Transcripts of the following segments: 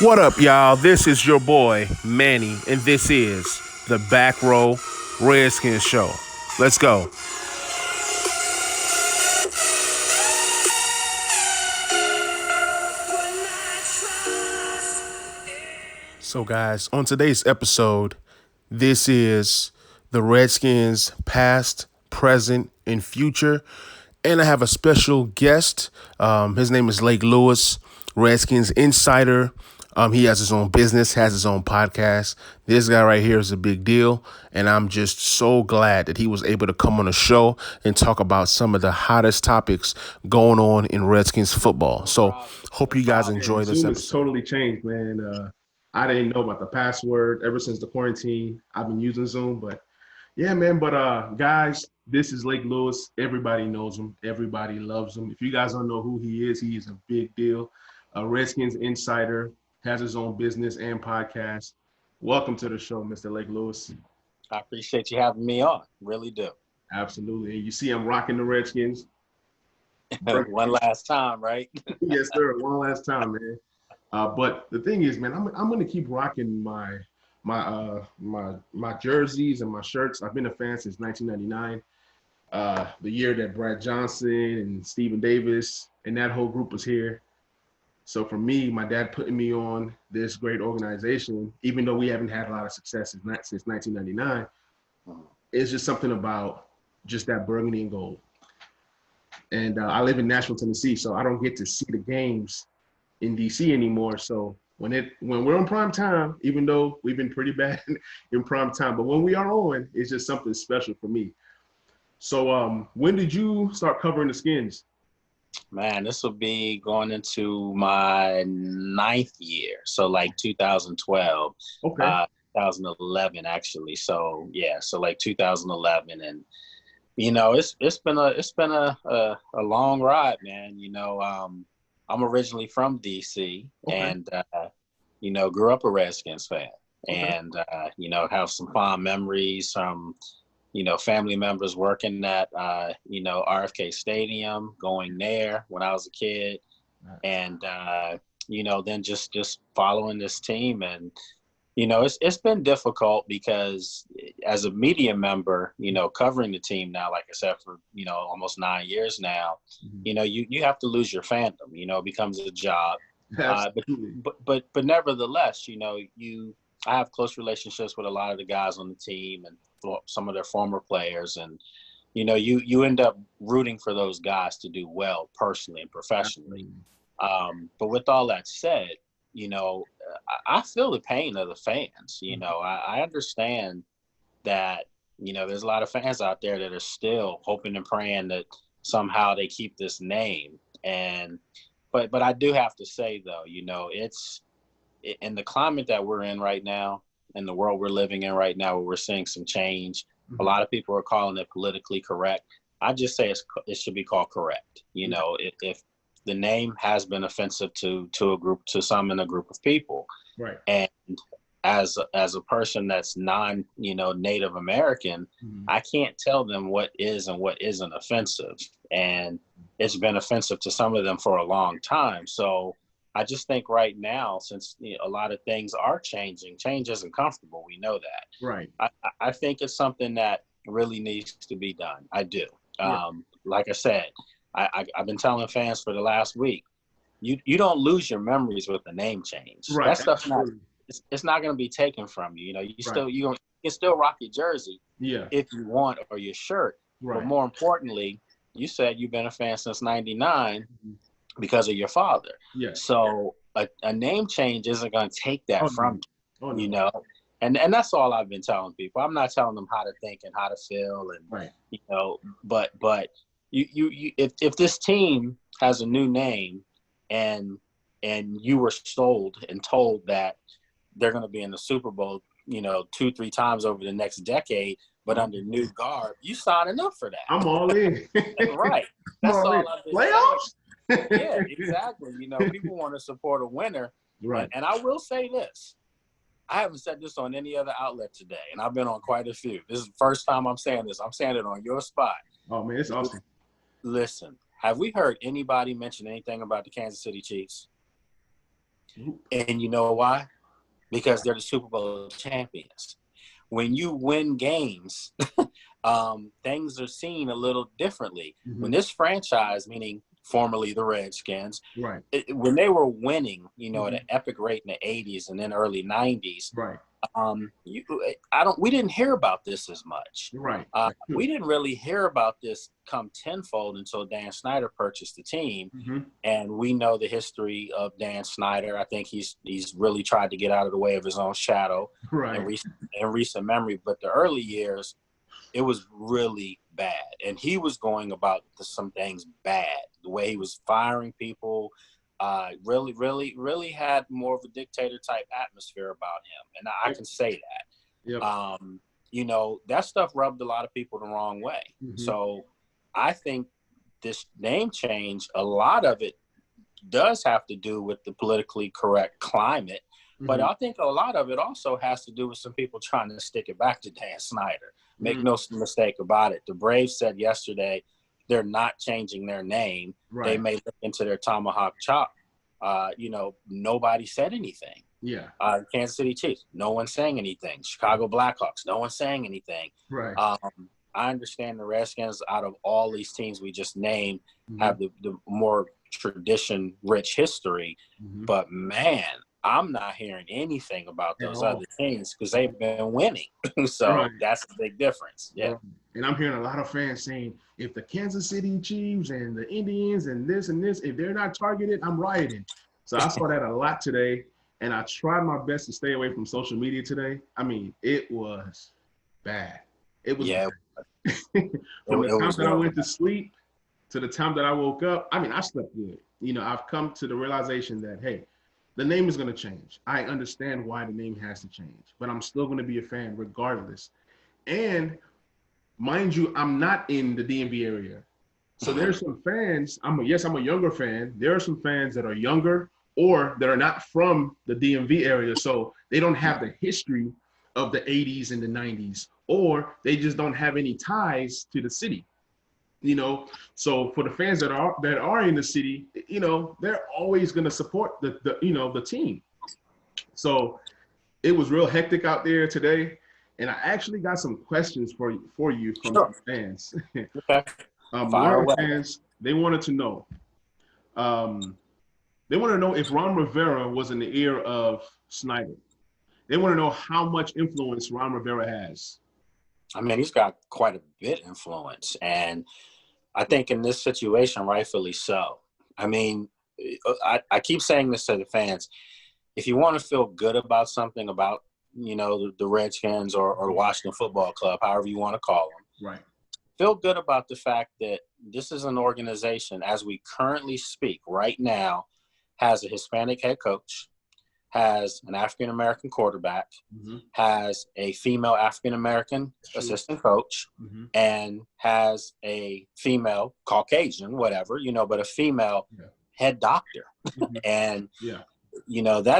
What up, y'all? This is your boy, Manny, and this is the Back Row Redskins Show. Let's go. So, guys, on today's episode, this is the Redskins past, present, and future. And I have a special guest. His name is Lake Lewis, Redskins insider. He has his own business, has his own podcast. This guy right here is a big deal. And I'm just so glad that he was able to come on the show and talk about some of the hottest topics going on in Redskins football. So hope you guys enjoy this Zoom has episode. totally changed, man. I didn't know about the password ever since the quarantine. I've been using Zoom, but yeah, man. But guys, this is Lake Lewis. Everybody knows him. Everybody loves him. If you guys don't know who he is a big deal. A Redskins insider, has his own business and podcast. Welcome to the show, Mr. Lake Lewis. I appreciate you having me on. Really do. Absolutely. And you see I'm rocking the Redskins. One last time, right? Yes, sir. One last time, man. But the thing is, man, I'm gonna keep rocking my jerseys and my shirts. I've been a fan since 1999, the year that Brad Johnson and Stephen Davis and that whole group was here. So for me, my dad putting me on this great organization, even though we haven't had a lot of success since 1999, it's just something about just that burgundy and gold. And I live in Nashville, Tennessee, so I don't get to see the games in DC anymore. So when we're on prime time, even though we've been pretty bad in prime time, but when we are on, it's just something special for me. So when did you start covering the Skins? Man, this will be going into my 9th year. So like 2012, Okay. 2011 actually. So yeah, so like 2011, and it's been a long ride, man. I'm originally from DC, Okay. and grew up a Redskins fan, Okay. and have some fond memories from family members working at RFK Stadium, going there when I was a kid, and then just following this team. And it's been difficult because as a media member, covering the team now, like I said, for almost 9 years now, you have to lose your fandom. It becomes a job. Absolutely. But nevertheless, I have close relationships with a lot of the guys on the team and some of their former players, and you end up rooting for those guys to do well personally and professionally. But with all that said, I feel the pain of the fans. I understand that there's a lot of fans out there that are still hoping and praying that somehow they keep this name. And but I do have to say though, it's in the climate that we're in right now, in the world we're living in right now, where we're seeing some change. A lot of people are calling it politically correct. I just say it should be called correct. If the name has been offensive to some in a group of people, Right. and as a person that's Native American, I can't tell them what is and what isn't offensive, and it's been offensive to some of them for a long time. So I just think right now, since a lot of things are changing, change isn't comfortable. We know that. Right. I think it's something that really needs to be done. I do. Yeah. Like I said, I've been telling fans for the last week, you don't lose your memories with the name change. Right. That stuff's not. Absolutely. It's not going to be taken from you. You Right. you can still rock your jersey Yeah. if you want, or your shirt. Right. But more importantly, you said you've been a fan since '99. Because of your father. Yeah. So a name change isn't going to take that from Oh, no. you, and that's all I've been telling people. I'm not telling them how to think and how to feel, and Right. but you if this team has a new name, and you were sold and told that they're going to be in the Super Bowl, 2-3 times over the next decade, but under new garb, you signing up for that. I'm all in. Right. That's all I've been saying. Playoffs? Yeah, exactly. People want to support a winner. Right. And I will say this. I haven't said this on any other outlet today, and I've been on quite a few. This is the first time I'm saying this. I'm saying it on your spot. Oh, man, it's awesome. Listen, have we heard anybody mention anything about the Kansas City Chiefs? And you know why? Because they're the Super Bowl champions. When you win games, things are seen a little differently. When this franchise, meaning formerly the Redskins, Right. When they were winning, at Mhm. an epic rate in the 80s and then early 90s, Right. we didn't hear about this as much. Right. That's We true. didn't really hear about this come tenfold until Dan Snyder purchased the team. Mhm. And we know the history of Dan Snyder. I think he's really tried to get out of the way of his own shadow in Right. recent memory. But the early years, it was really bad. And he was going about some things bad. The way he was firing people, really had more of a dictator type atmosphere about him. And I can say Yep. that. That stuff rubbed a lot of people the wrong way. Mhm. So I think this name change, a lot of it does have to do with the politically correct climate. But Mhm. I think a lot of it also has to do with some people trying to stick it back to Dan Snyder. Make Mhm. no mistake about it. The Braves said yesterday they're not changing their name. They Right. may look into their tomahawk chop. Nobody said anything. Yeah. Kansas City Chiefs, no one's saying anything. Chicago Blackhawks, no one's saying anything. Right. I understand the Redskins, out of all these teams we just named, Mhm. have the more tradition-rich history. Mhm. But, man, I'm not hearing anything about At those all. other teams because they've been winning. So Right. that's the big difference. Yeah. Right. And I'm hearing a lot of fans saying, if the Kansas City Chiefs and the Indians and this, if they're not targeted, I'm rioting. So I saw that a lot today, and I tried my best to stay away from social media today. I mean, it was bad. It was Yeah, bad. it From the time was that I real went to bad. sleep to the time that I woke up, I mean, I slept good. I've come to the realization that, hey, the name is going to change. I understand why the name has to change, but I'm still going to be a fan regardless. And mind you, I'm not in the DMV area. So there's some fans. I'm a younger fan. There are some fans that are younger or that are not from the DMV area. So they don't have the history of the 80s and the 90s, or they just don't have any ties to the city. So for the fans that are in the city, they're always going to support the team. So it was real hectic out there today, and I actually got some questions for you from Sure. some fans. Okay. One Fire of the away. fans, they wanted to know, they want to know if Ron Rivera was in the ear of Snyder. They want to know how much influence Ron Rivera has. I mean, he's got quite a bit influence. And I think in this situation, rightfully so. I mean, I keep saying this to the fans. If you want to feel good about something, about, the Redskins or Washington Football Club, however you want to call them, Right. feel good about the fact that this is an organization, as we currently speak right now, has a Hispanic head coach, has an African-American quarterback, Mm-hmm. has a female African-American assistant coach, Mm-hmm. and has a female Caucasian, whatever, but a female head doctor. Mm-hmm. And, Yeah.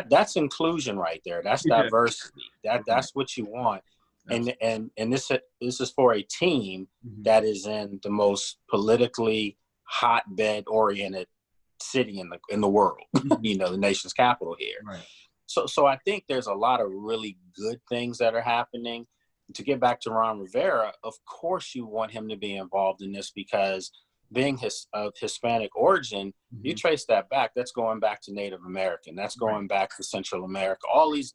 that's inclusion right there. That's diversity. That's what you want. And this is for a team Mm-hmm. that is in the most politically hotbed oriented city in the world, Mm-hmm. the nation's capital here. Right. So I think there's a lot of really good things that are happening. To get back to Ron Rivera, of course you want him to be involved in this because being of Hispanic origin, Mm-hmm. you trace that back. That's going back to Native American. That's going back to Central America. All these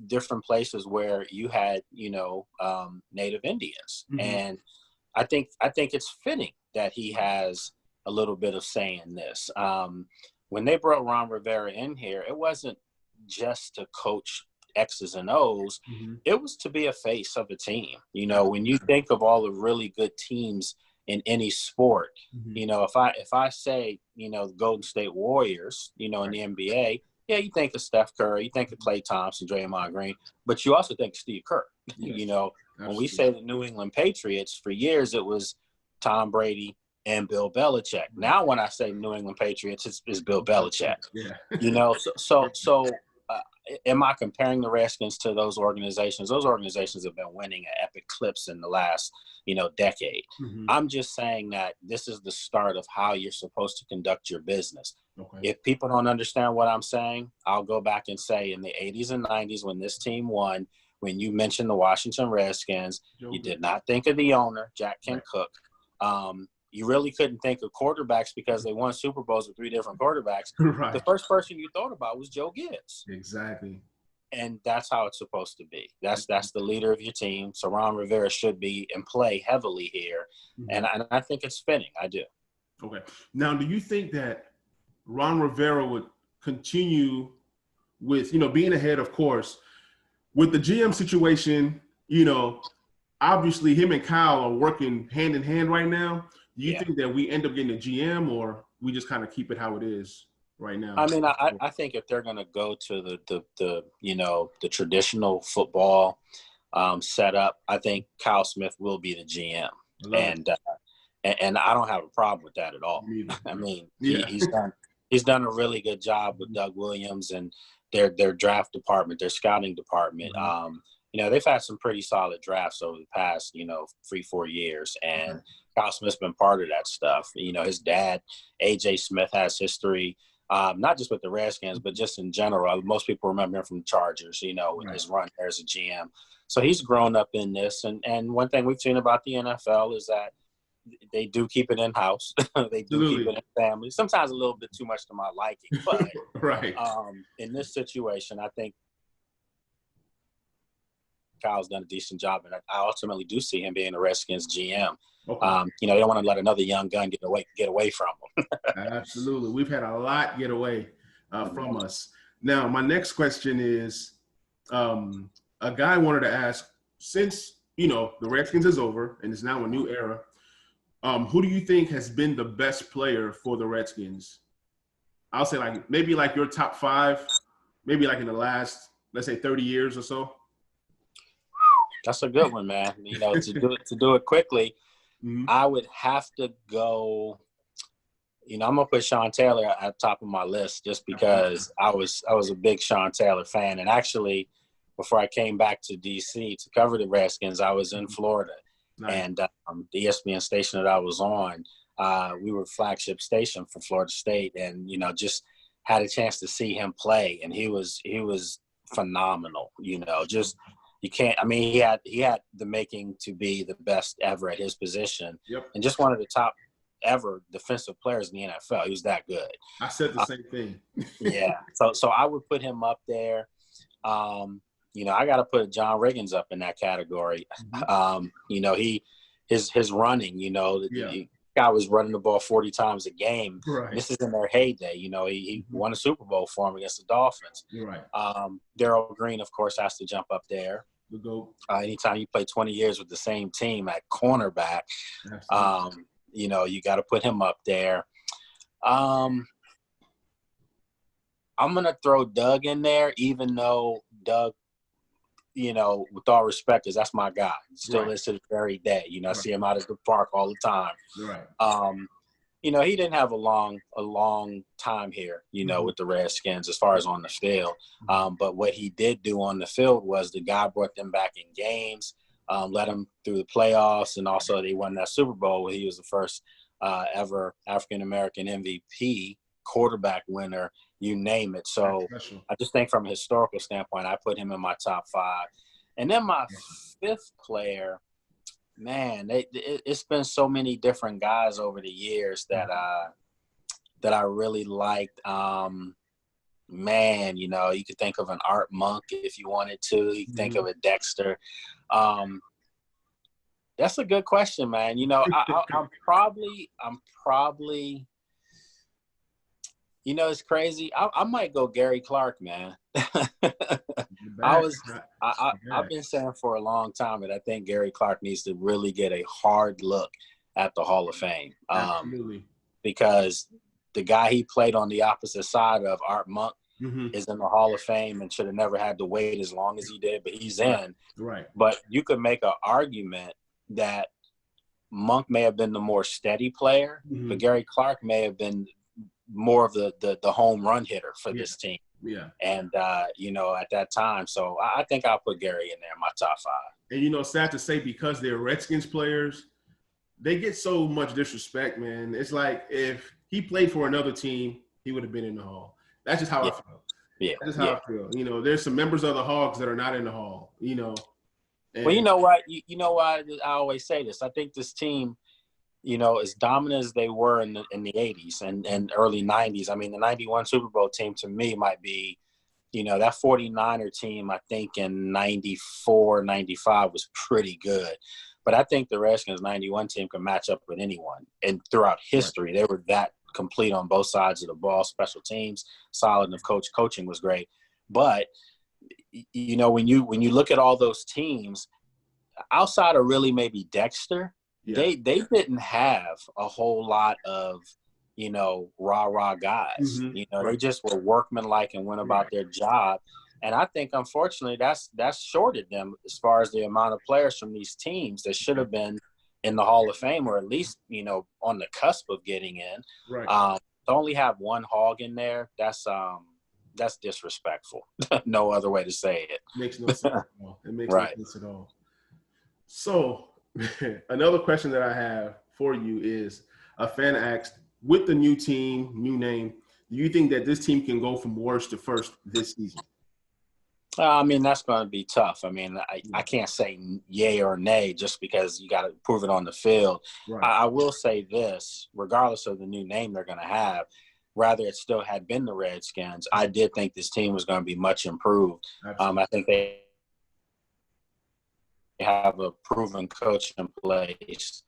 different places where you had, Native Indians. Mm-hmm. And I think it's fitting that he has a little bit of say in this. When they brought Ron Rivera in here, it wasn't just to coach X's and O's. Mm-hmm. It was to be a face of a team. When you think of all the really good teams in any sport, Mm-hmm. if I say, the Golden State Warriors, in the NBA, yeah, you think of Steph Curry, you think of Klay Thompson, Draymond Green, but you also think of Steve Kerr. Yes. When we say the New England Patriots, for years it was Tom Brady and Bill Belichick. Now when I say New England Patriots, it's Bill Belichick. Yeah. So am I comparing the Redskins to those organizations? Those organizations have been winning at epic clips in the last, decade. Mm-hmm. I'm just saying that this is the start of how you're supposed to conduct your business. Okay. If people don't understand what I'm saying, I'll go back and say in the 80s and 90s when this team won, when you mentioned the Washington Redskins, you did not think of the owner, Jack Kent Cook. You really couldn't think of quarterbacks because they won Super Bowls with 3 different quarterbacks. Right. The first person you thought about was Joe Gibbs. Exactly. And that's how it's supposed to be. That's the leader of your team. So Ron Rivera should be in play heavily here. Mm-hmm. And I think it's fitting. I do. Okay. Now, do you think that Ron Rivera would continue with, being ahead, of course, with the GM situation, obviously him and Kyle are working hand in hand right now. Do you think that we end up getting a GM or we just kind of keep it how it is right now? I mean, I think if they're going to go to the traditional football setup, I think Kyle Smith will be the GM. And I don't have a problem with that at all. I mean, he's done a really good job with Doug Williams and their draft department, their scouting department. Mm-hmm. They've had some pretty solid drafts over the past, 3-4 years. And Kyle Smith's been part of that stuff. His dad, A.J. Smith, has history, not just with the Redskins, but just in general. Most people remember him from the Chargers, with his run there as a GM. So he's grown up in this. And one thing we've seen about the NFL is that they do keep it in-house. They do keep it in family. Sometimes a little bit too much to my liking. But in this situation, I think Kyle's done a decent job, and I ultimately do see him being the Redskins GM. Okay. They don't want to let another young gun get away from him. Absolutely. We've had a lot get away from us. Now, my next question is a guy wanted to ask, since, the Redskins is over and it's now a new era, who do you think has been the best player for the Redskins? I'll say maybe your top 5, maybe in the last, let's say 30 years or so. That's a good one, man. To do it quickly, mm-hmm. I would have to go. I'm gonna put Sean Taylor at the top of my list just because I was a big Sean Taylor fan. And actually, before I came back to DC to cover the Redskins, I was in Florida. Nice. And the ESPN station that I was on, we were flagship station for Florida State, and just had a chance to see him play, and he was phenomenal. Just you can't. I mean, he had the making to be the best ever at his position, and just one of the top ever defensive players in the NFL. He was that good. I said the same thing. Yeah. So I would put him up there. I got to put John Riggins up in that category. Mm-hmm. His running, the guy was running the ball 40 times a game. Right. This is in their heyday. He won a Super Bowl for him against the Dolphins. You're right. Darryl Green, of course, has to jump up there. The GOAT. Anytime you play 20 years with the same team at cornerback, you got to put him up there. I'm going to throw Doug in there, even though Doug, with all respect, because that's my guy. Still is to the very day. I see him out at the park all the time. Right. He didn't have a long time here, with the Redskins as far as on the field. But what he did do on the field was the guy brought them back in games, led them through the playoffs, and also they won that Super Bowl where he was the first ever African-American MVP, quarterback winner, you name it. So I just think from a historical standpoint, I put him in my top 5. And then my 5th player, man, it's been so many different guys over the years that I really liked. Man, you could think of an Art Monk if you wanted to. You could think of a Dexter. That's a good question, man. I'm probably it's crazy. I might go Gary Clark, man. I've been saying for a long time that I think Gary Clark needs to really get a hard look at the Hall of Fame. Absolutely. Because the guy he played on the opposite side of, Art Monk, mm-hmm. is in the Hall of Fame and should have never had to wait as long as he did, but he's in. Right. But you could make an argument that Monk may have been the more steady player, mm-hmm. but Gary Clark may have been more of the home run hitter for this team. Yeah. And, at that time. So I think I'll put Gary in there in my top 5. And, sad to say, because they're Redskins players, they get so much disrespect, man. It's like if he played for another team, he would have been in the Hall. That's just how I Yeah. feel. Yeah. That's just how I feel. There's some members of the Hogs that are not in the Hall, And, Well, you know what? You know why I always say this? I think this team, as dominant as they were in the 80s and early 90s. I mean, the 91 Super Bowl team to me might be, that 49er team, I think in 94, 95 was pretty good. But I think the Redskins 91 team can match up with anyone. And throughout history, they were that complete on both sides of the ball, special teams, solid, and coaching was great. But, when you look at all those teams, outside of really maybe Dexter, they didn't have a whole lot of, rah-rah guys. They just were workmanlike and went about their job. And I think, unfortunately, that's shorted them as far as the amount of players from these teams that should have been in the Hall of Fame or at least, on the cusp of getting in. Right. To only have one Hog in there, that's disrespectful. No other way to say it. Makes no sense at all. It makes Right. no sense at all. So another question that I have for you is a fan asked, with the new team, new name, do you think that this team can go from worst to first this season? I mean, that's going to be tough. I mean, I can't say yay or nay just because you got to prove it on the field. Right. I will say this, regardless of the new name they're going to have, rather it still had been the Redskins, I did think this team was going to be much improved. I think they have a proven coach in place.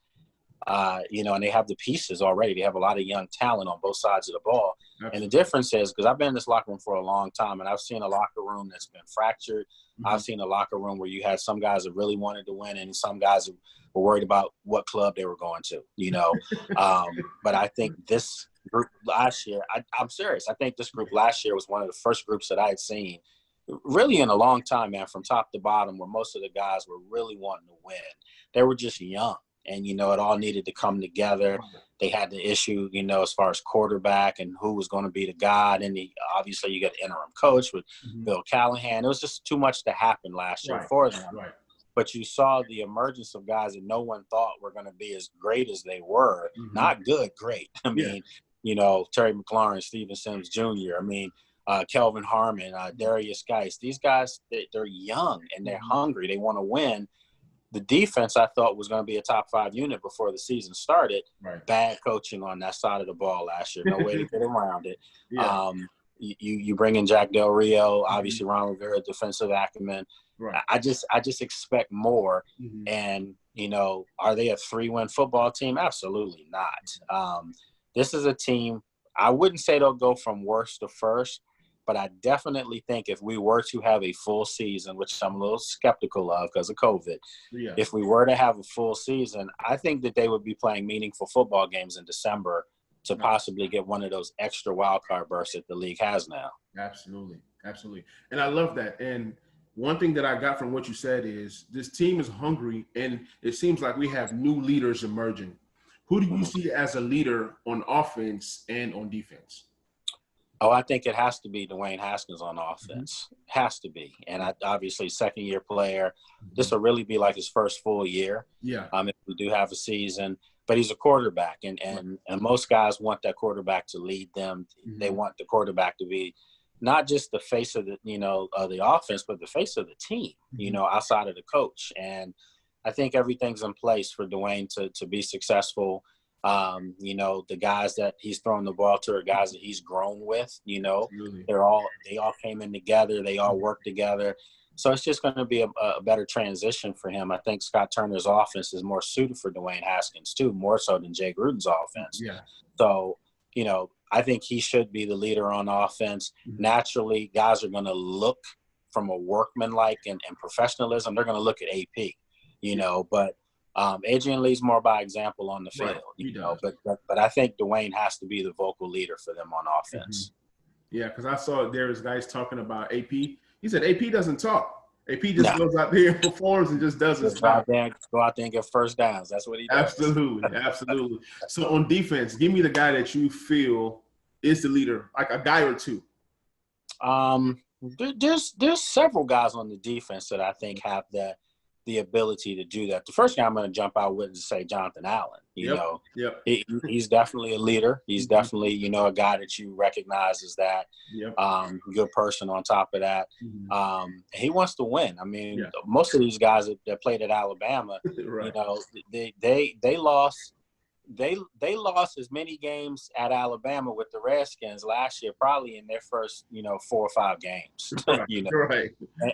And they have the pieces already. They have a lot of young talent on both sides of the ball. Absolutely. And the difference is, because I've been in this locker room for a long time, and I've seen a locker room that's been fractured. Mm-hmm. I've seen a locker room where you had some guys that really wanted to win and some guys that were worried about what club they were going to, But I think this group last year, I'm serious. I think this group last year was one of the first groups that I had seen really in a long time, man, from top to bottom, where most of the guys were really wanting to win. They were just young. And, it all needed to come together. They had the issue, as far as quarterback and who was going to be the guy. And obviously you got an interim coach with Bill Callahan. It was just too much to happen last year for them. Right. But you saw the emergence of guys that no one thought were going to be as great as they were. Mm-hmm. Not good, great. I mean, Terry McLaurin, Steven Sims Jr., Kelvin Harmon, Darius Geis. These guys, they're young and they're hungry. They want to win. The defense, I thought, was going to be a top 5 unit before the season started. Right. Bad coaching on that side of the ball last year. No way to get around it. Yeah. You bring in Jack Del Rio, obviously Ron Rivera, defensive acumen. Right. I just expect more. Mm-hmm. And, are they a 3-win football team? Absolutely not. This is a team, I wouldn't say they'll go from worst to first, but I definitely think if we were to have a full season, which I'm a little skeptical of because of COVID, if we were to have a full season, I think that they would be playing meaningful football games in December to possibly get one of those extra wild card berths that the league has now. Absolutely. Absolutely. And I love that. And one thing that I got from what you said is this team is hungry, and it seems like we have new leaders emerging. Who do you see as a leader on offense and on defense? Oh, I think it has to be Dwayne Haskins on offense. Mm-hmm. Has to be. And obviously, second-year player. Mm-hmm. This will really be like his first full year. Yeah. If we do have a season. But he's a quarterback, and most guys want that quarterback to lead them. Mm-hmm. They want the quarterback to be not just the face of the offense, but the face of the team, mm-hmm. Outside of the coach. And I think everything's in place for Dwayne to be successful. The guys that he's throwing the ball to are guys that he's grown with, Absolutely. They all came in together. They all work together. So it's just going to be a better transition for him. I think Scott Turner's offense is more suited for Dwayne Haskins too, more so than Jay Gruden's offense. Yeah. So, I think he should be the leader on offense. Mm-hmm. Naturally, guys are going to look from a workmanlike and professionalism. They're going to look at AP, but Adrian Lee's more by example on the field, but I think Dwayne has to be the vocal leader for them on offense. Mm-hmm. Yeah, because I saw there was guys talking about AP. He said AP doesn't talk. AP just goes out there and performs and just does his job. Go out there and get first downs. That's what he does. Absolutely, absolutely. So on defense, give me the guy that you feel is the leader, like a guy or two. There's several guys on the defense that I think have the ability to do that. The first guy I'm going to jump out with is say Jonathan Allen. Yep. He's definitely a leader. He's Mm-hmm. definitely a guy that you recognize as that Yep. Good person. On top of that, Mm-hmm. he wants to win. I mean, Yeah. most of these guys that played at Alabama, Right. they lost. They lost as many games at Alabama with the Redskins last year, probably in their first 4 or 5 games. Right. Right.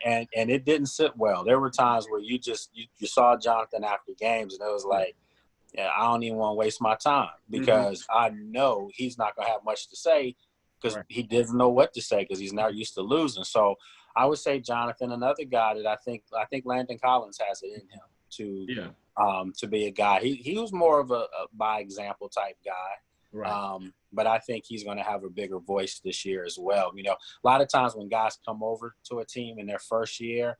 And it didn't sit well. There were times where you saw Jonathan after games, and it was like, yeah, I don't even want to waste my time because I know he's not going to have much to say because he doesn't know what to say because he's not used to losing. So I would say Jonathan, another guy that I think Landon Collins has it in him to be a guy. He was more of a by example type guy. Right. But I think he's going to have a bigger voice this year as well. A lot of times when guys come over to a team in their first year,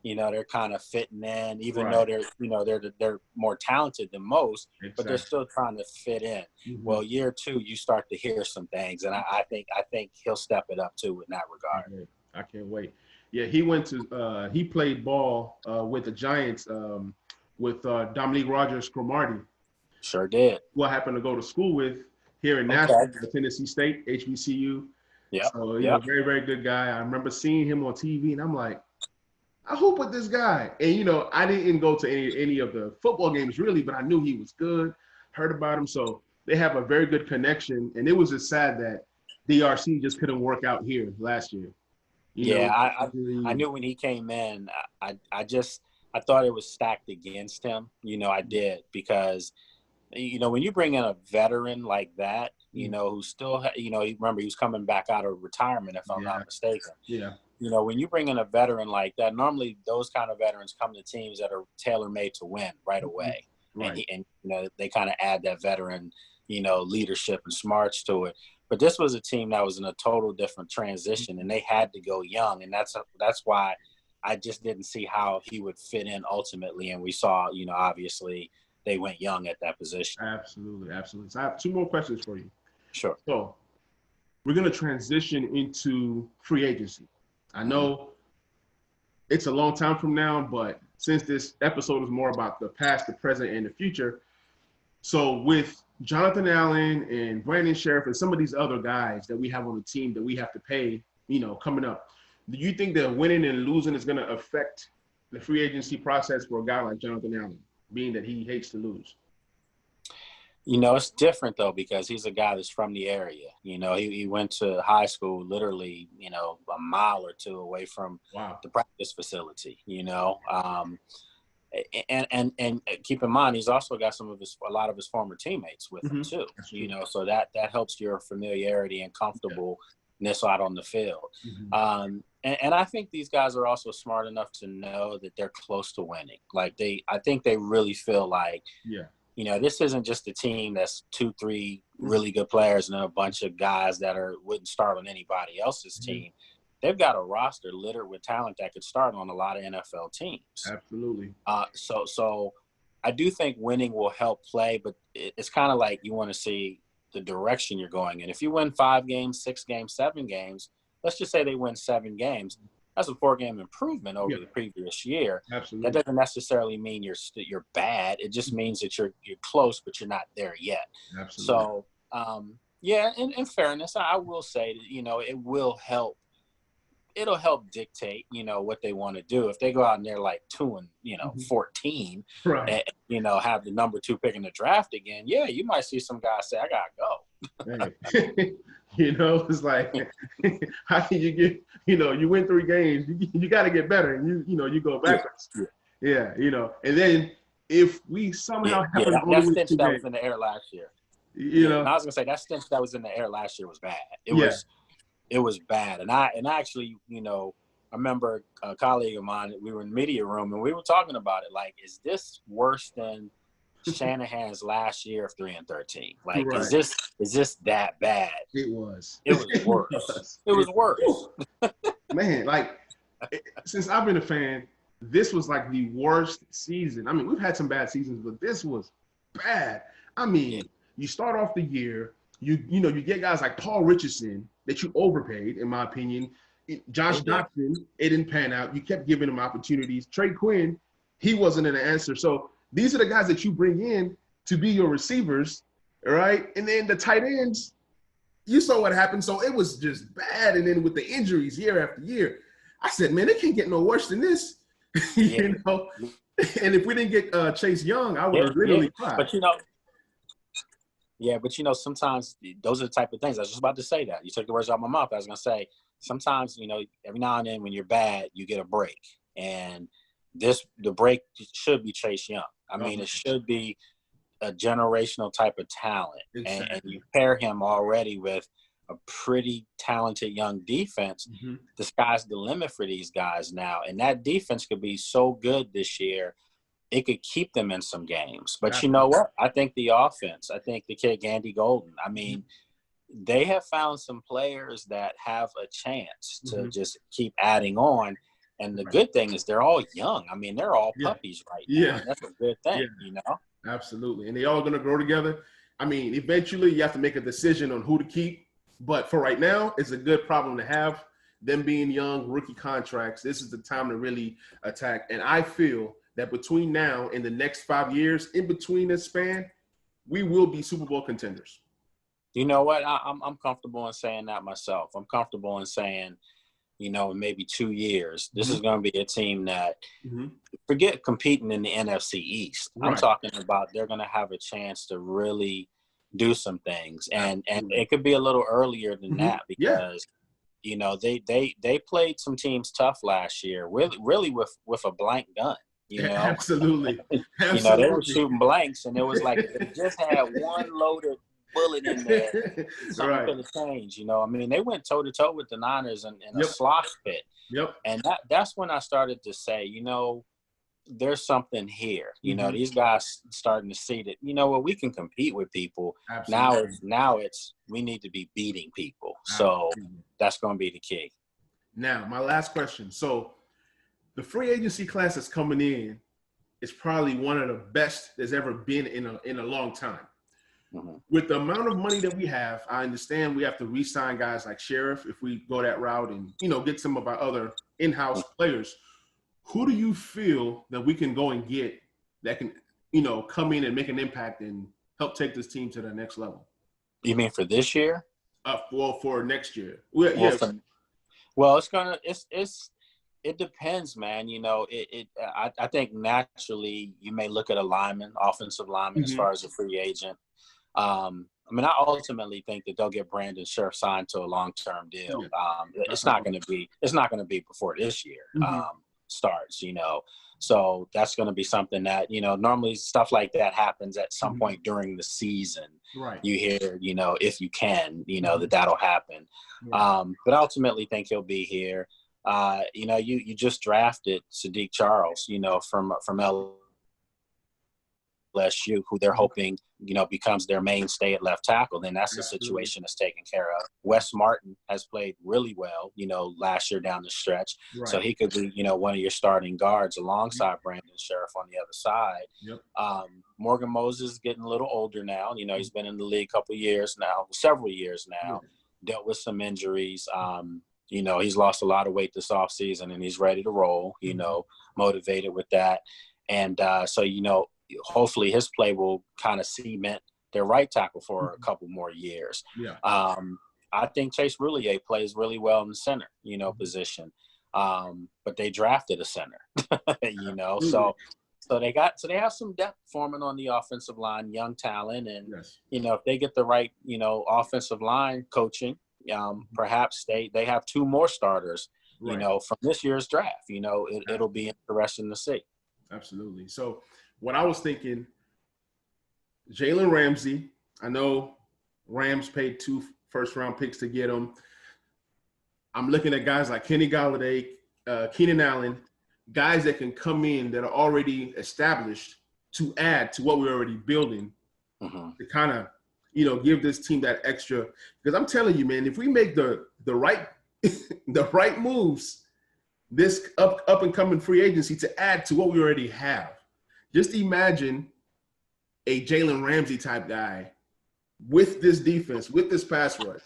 they're kind of fitting in, even though they're more talented than most, but they're still trying to fit in. Well, year 2, you start to hear some things, and I think he'll step it up too in that regard. I can't wait. Yeah, he played ball with the Giants with Dominique Rodgers-Cromartie. Sure did. Who I happened to go to school with here in Nashville, Tennessee State, HBCU. Yeah. So, very, very good guy. I remember seeing him on TV, and I'm like, I hoop with this guy. And, I didn't go to any of the football games really, but I knew he was good, heard about him. So they have a very good connection. And it was just sad that DRC just couldn't work out here last year. I knew when he came in, I thought it was stacked against him. I did because – when you bring in a veteran like that, who still, remember he was coming back out of retirement, if I'm not mistaken. Yeah. When you bring in a veteran like that, normally those kind of veterans come to teams that are tailor-made to win right away. Right. And they kind of add that veteran, leadership and smarts to it. But this was a team that was in a total different transition, and they had to go young. And that's why I just didn't see how he would fit in ultimately. And we saw, obviously – they went young at that position. Absolutely. So I have 2 more questions for you. Sure. So we're going to transition into free agency. I know it's a long time from now, but since this episode is more about the past, the present, and the future, so with Jonathan Allen and Brandon Sheriff and some of these other guys that we have on the team that we have to pay, coming up, do you think that winning and losing is going to affect the free agency process for a guy like Jonathan Allen, being that he hates to lose? It's different, though, because he's a guy that's from the area. He went to high school literally, a mile or 2 away from the practice facility, and keep in mind, he's also got a lot of his former teammates with him, too, so that helps your familiarity and comfortableness out on the field. And I think these guys are also smart enough to know that they're close to winning. I think they really feel like, this isn't just a team that's 2-3 really good players and then a bunch of guys that wouldn't start on anybody else's team. They've got a roster littered with talent that could start on a lot of NFL teams. Absolutely. So I do think winning will help play, but it's kind of like you want to see the direction you're going in. If you win 5 games, 6 games, 7 games, let's just say they win 7 games. That's a 4-game improvement over the previous year. Absolutely. That doesn't necessarily mean you're bad. It just means that you're close, but you're not there yet. Absolutely. So, in fairness, I will say that, it will help. It'll help dictate, what they want to do. If they go out and they're like 2 and 14, right, and, have the number 2 pick in the draft again, you might see some guys say, I gotta go. Hey. It's like, how can you get, you win 3 games, you got to get better, and you go backwards. Yeah, and then if we somehow happen to that stench that was in the air last year. I was gonna say that stench that was in the air last year was bad. It was bad, and I actually, I remember a colleague of mine. We were in the media room, and we were talking about it. Like, is this worse than Shanahan's last year of 3-13? Like, is this that bad? It was. It was worse. It was worse. Man, like, since I've been a fan, this was like the worst season. I mean, we've had some bad seasons, but this was bad. I mean, you start off the year, you get guys like Paul Richardson that you overpaid, in my opinion. Josh They did. Doctson, it didn't pan out. You kept giving him opportunities. Trey Quinn, he wasn't an answer. So these are the guys that you bring in to be your receivers, all right? And then the tight ends, you saw what happened. So it was just bad. And then with the injuries year after year, I said, man, it can't get no worse than this. Yeah. You know? And if we didn't get Chase Young, I would have literally cried. But sometimes those are the type of things. I was just about to say that. You took the words out of my mouth. I was going to say, sometimes, every now and then when you're bad, you get a break. And the break should be Chase Young. I mean, it should be a generational type of talent. Exactly. And you pair him already with a pretty talented young defense. Mm-hmm. The sky's the limit for these guys now. And that defense could be so good this year, it could keep them in some games. But you know what? I think the offense, I think the kid Gandy Golden, I mean, they have found some players that have a chance to just keep adding on. And the good thing is they're all young. I mean, they're all puppies right now. Yeah. That's a good thing, Absolutely. And they all going to grow together. I mean, eventually you have to make a decision on who to keep. But for right now, it's a good problem to have. Them being young, rookie contracts, this is the time to really attack. And I feel that between now and the next 5 years, in between this span, we will be Super Bowl contenders. You know what? I'm comfortable in saying that myself. I'm comfortable in saying, in maybe 2 years, this is going to be a team that forget competing in the NFC East. Right. I'm talking about they're going to have a chance to really do some things, and it could be a little earlier than that because they played some teams tough last year, really with a blank gun. Absolutely. They were shooting blanks, and it was like they just had one loaded bullet in there. Something could have changed. I mean, they went toe to toe with the Niners in a slosh pit. Yep. And that's when I started to say, there's something here. These guys starting to see that, we can compete with people. Absolutely. Now it's we need to be beating people. So that's going to be the key. Now, my last question. So the free agency class that's coming in is probably one of the best there's ever been in a long time. Mm-hmm. With the amount of money that we have, I understand we have to re-sign guys like Sheriff if we go that route and, get some of our other in-house players. Who do you feel that we can go and get that can, come in and make an impact and help take this team to the next level? You mean for this year? For next year. It depends, man. I think naturally you may look at a lineman, offensive lineman, as far as a free agent. I ultimately think that they'll get Brandon Scherf signed to a long-term deal. It's not going to be before this year starts, So that's going to be something that, normally stuff like that happens at some point during the season. Right. You hear, if you can, that'll happen. Right. But I ultimately think he'll be here. You just drafted Sadiq Charles, from LSU, who they're hoping, becomes their mainstay at left tackle. Then that's the situation that's taken care of. Wes Martin has played really well, last year down the stretch. Right. So he could be, one of your starting guards alongside Brandon Sheriff on the other side. Yep. Morgan Moses is getting a little older now. He's been in the league several years now, dealt with some injuries. He's lost a lot of weight this offseason and he's ready to roll, motivated with that. And so, hopefully his play will kind of cement their right tackle for a couple more years. Yeah. I think Chase Roulier plays really well in the center, position. But they drafted a center, so they have some depth forming on the offensive line, young talent. And, if they get the right, offensive line coaching, perhaps they have two more starters, from this year's draft. It'll be interesting to see. Absolutely. So what I was thinking, Jalen Ramsey, I know Rams paid 2 first-round picks to get him. I'm looking at guys like Kenny Galladay, Keenan Allen, guys that can come in that are already established to add to what we're already building to kind of, give this team that extra. Because I'm telling you, man, if we make the right the right moves, this up and coming free agency to add to what we already have. Just imagine a Jalen Ramsey type guy with this defense, with this pass rush.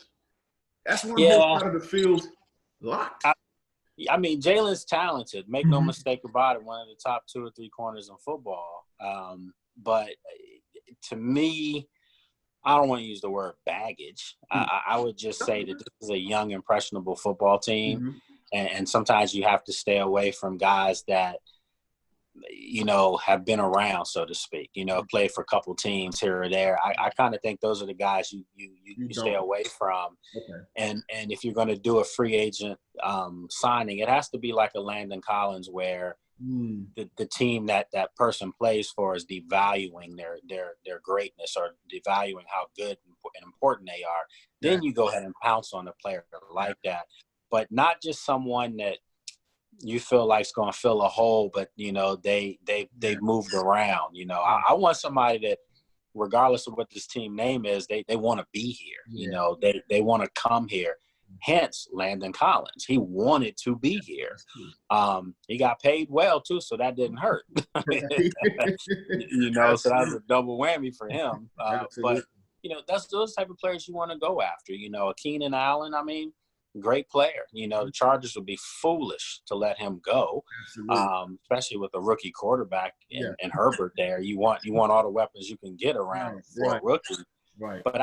That's one whole part of the field locked. I mean, Jalen's talented. Make no mistake about it. One of the top 2 or 3 corners in football. But to me, I don't want to use the word baggage. I would just say that this is a young, impressionable football team. And sometimes you have to stay away from guys that, you know, have been around, so to speak, you know, played for a couple teams here or there. I kind of think those are the guys you stay away from. Okay. And if you're going to do a free agent signing, it has to be like a Landon Collins where the team that person plays for is devaluing their greatness or devaluing how good and important they are. Then you go ahead and pounce on a player like that, but not just someone that you feel like it's going to fill a hole, but, you know, they've moved around. You know, I want somebody that, regardless of what this team name is, they want to be here. You know, they want to come here. Hence, Landon Collins. He wanted to be here. He got paid well, too, so that didn't hurt. You know, so that was a double whammy for him. But, you know, that's those type of players you want to go after. You know, a Keenan Allen, I mean, great player. You know, the Chargers would be foolish to let him go, especially with a rookie quarterback and Herbert there. You want all the weapons you can get around for a rookie. Right. But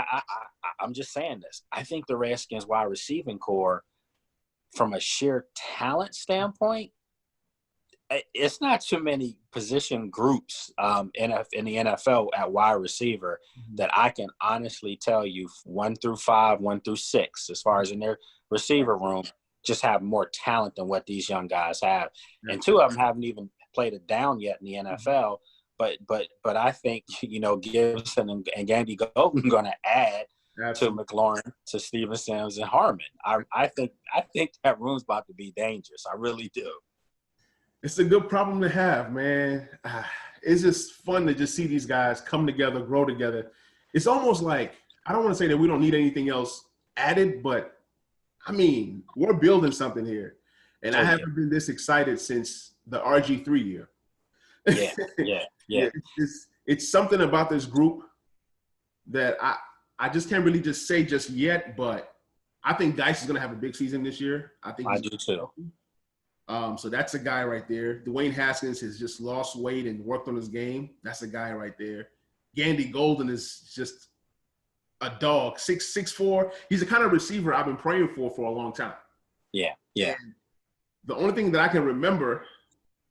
I'm just saying this. I think the Redskins wide receiving core, from a sheer talent standpoint, it's not too many position groups in the NFL at wide receiver that I can honestly tell you 1 through 5, 1 through 6, as far as in their receiver room, just have more talent than what these young guys have. And 2 of them haven't even played it down yet in the NFL. But I think, you know, Gibson and Gandy Golden are going to add to McLaurin, to Steven Sims, and Harmon. I think that room's about to be dangerous. I really do. It's a good problem to have, man. It's just fun to just see these guys come together, grow together. It's almost like, I don't want to say that we don't need anything else added, but, I mean, we're building something here. And I haven't been this excited since the RG3 year. Yeah. It's something about this group that I just can't really just say just yet, but I think Dice is going to have a big season this year. I do too. So that's a guy right there. Dwayne Haskins has just lost weight and worked on his game. That's a guy right there. Gandy Golden is just a dog, 6'4". He's the kind of receiver I've been praying for a long time. Yeah. And the only thing that I can remember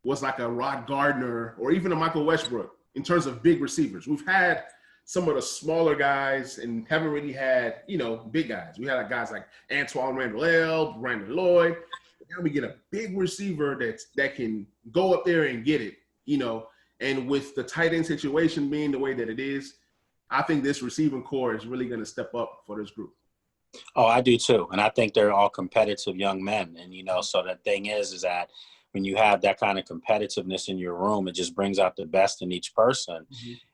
was like a Rod Gardner or even a Michael Westbrook in terms of big receivers. We've had some of the smaller guys and haven't really had, you know, big guys. We had guys like Antoine Randall, Brandon Lloyd. Now we get a big receiver that can go up there and get it, you know. And with the tight end situation being the way that it is, I think this receiving core is really going to step up for this group. Oh, I do too. And I think they're all competitive young men. And, you know, so the thing is that when you have that kind of competitiveness in your room, it just brings out the best in each person.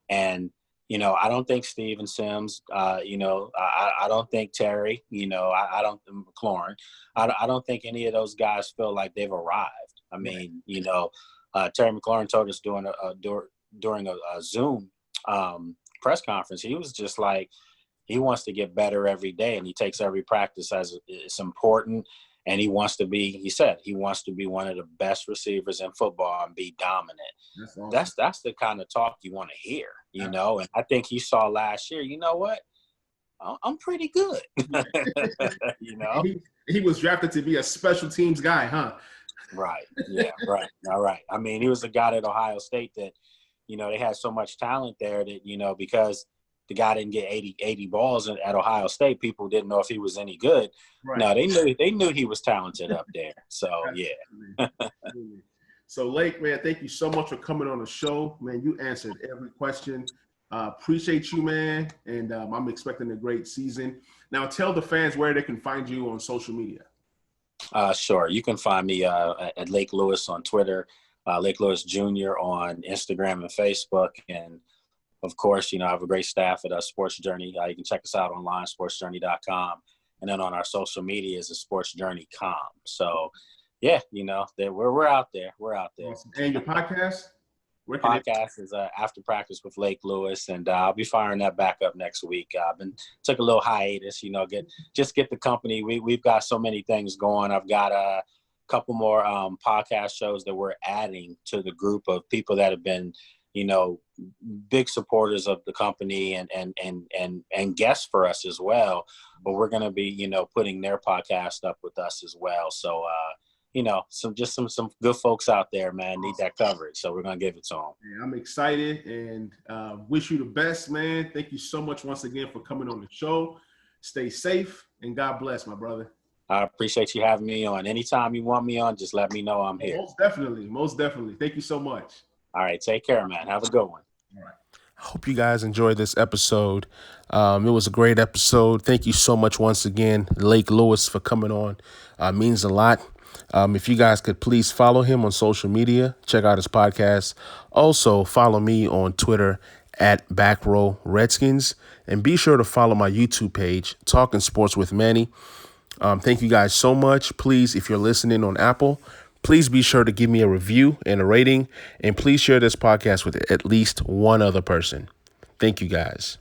And, you know, I don't think Steven Sims, you know, I don't think Terry, you know, I don't McLaurin. I don't think any of those guys feel like they've arrived. I mean, you know, Terry McLaurin told us during a Zoom press conference, he was just like, he wants to get better every day, and he takes every practice as it's important. And he wants to be one of the best receivers in football and be dominant. That's awesome. That's the kind of talk you want to hear, you know. And I think he saw last year, you know what? I'm pretty good. You know? He was drafted to be a special teams guy, huh? Right. Yeah, right. All right. I mean, he was a guy at Ohio State that, you know, they had so much talent there that, you know, because the guy didn't get 80 balls at Ohio State, people didn't know if he was any good. Right. No, they knew he was talented up there. So, yeah. So, Lake, man, thank you so much for coming on the show. Man, you answered every question. Appreciate you, man, and I'm expecting a great season. Now, tell the fans where they can find you on social media. Sure. You can find me at Lake Lewis on Twitter, Lake Lewis Jr. on Instagram and Facebook, and of course, you know, I have a great staff at Sports Journey. You can check us out online, sportsjourney.com. And then on our social media is sportsjourney.com. So, yeah, you know, we're out there. We're out there. Awesome. And your podcast? Podcast is After Practice with Lake Lewis, and I'll be firing that back up next week. Took a little hiatus, you know, get the company. We've got so many things going. I've got couple more podcast shows that we're adding to the group of people that have been, you know, big supporters of the company and guests for us as well. But we're going to be, you know, putting their podcast up with us as well. So, you know, some good folks out there, man, need that coverage. So we're going to give it to them. Yeah, I'm excited and wish you the best, man. Thank you so much once again for coming on the show. Stay safe and God bless, my brother. I appreciate you having me on. Anytime you want me on, just let me know I'm here. Most definitely. Most definitely. Thank you so much. All right. Take care, man. Have a good one. All right. I hope you guys enjoyed this episode. It was a great episode. Thank you so much once again, Lake Lewis, for coming on. Means a lot. If you guys could please follow him on social media, check out his podcast. Also, follow me on Twitter at Backrow Redskins. And be sure to follow my YouTube page, Talking Sports with Manny. Thank you guys so much. Please, if you're listening on Apple, please be sure to give me a review and a rating. And please share this podcast with at least one other person. Thank you guys.